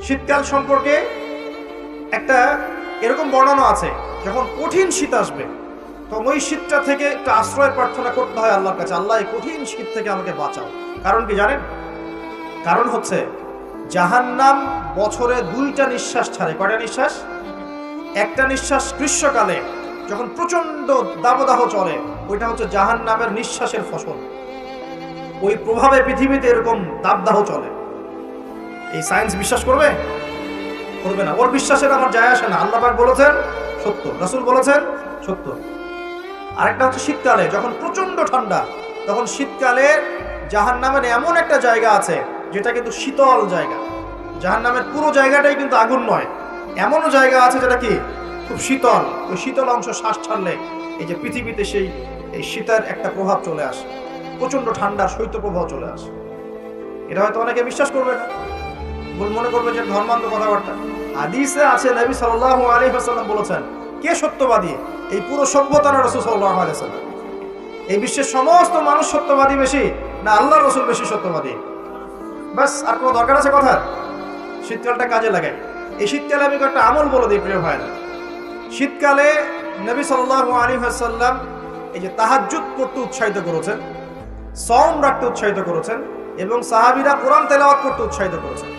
শীতকাল সম্পর্কে একটা এরকম বর্ণনা আছে, যখন কঠিন শীত আসবে তখন ওই শীতটা থেকে একটা আশ্রয় প্রার্থনা করতে হয় আল্লাহর কাছে, আল্লাহ এই কঠিন শীত থেকে আমাকে বাঁচাও। কারণ কি জানেন? কারণ হচ্ছে জাহান্নাম বছরে 2টা নিঃশ্বাস ছাড়ে। কয়টা নিঃশ্বাস? একটা নিঃশ্বাস গ্রীষ্মকালে যখন প্রচন্ড দাবদাহ চলে, ওইটা হচ্ছে জাহান্নামের নিঃশ্বাসের ফসল। ওই প্রভাবে পৃথিবীতে এরকম দাবদাহ চলে। এই সায়েন্স বিশ্বাস করবে? করবে না। ওর বিশ্বাসের আমার যায় আসে না। আল্লাহ পাক বলেছেন সত্য, রাসূল বলেছেন সত্য। আরেকটা হচ্ছে শীতকালে যখন প্রচন্ড ঠান্ডা, তখন শীতকালে জাহান্নামের এমন একটা জায়গা আছে যেটা কিন্তু শীতল জায়গা। জাহান্নামের পুরো জায়গাটাই কিন্তু আগুন নয়, এমনও জায়গা আছে যেটা কি খুব শীতল। ওই শীতল অংশ শ্বাস ছাড়লে এই যে পৃথিবীতে সেই এই শীতের একটা প্রভাব চলে আসে, প্রচন্ড ঠান্ডার শৈত্য প্রভাব চলে আসে। এটা হয়তো অনেকে বিশ্বাস করবে না, মনে করবে যে ধর্মান্ধ কথাবার্তা। হাদিসে আছে নবী সাল্লাল্লাহু আলাইহি ওয়াসাল্লাম বলেছেন, কে সত্যবাদী? এই পুরো সভ্যতা না রাসূল সাল্লাল্লাহু আলাইহি ওয়াসাল্লাম? এই বিশ্বের সমস্ত মানুষ সত্যবাদী বেশি না আল্লাহ রাসূল বেশি সত্যবাদী? বাস, আর কোনো দরকার আছে কথার? শীতকালটা কাজে লাগাই। এই শীতকালে আমি একটা আমল বলে দিই প্রিয় ভাইরা। শীতকালে নবী সাল্লাল্লাহু আলাইহি ওয়াসাল্লাম এই যে তাহাজ্জুদ পড়তে উৎসাহিত করেছেন, সাওম রাখতে উৎসাহিত করেছেন এবং সাহাবীরা কোরআন তেলাওয়াত করতে উৎসাহিত করেছেন।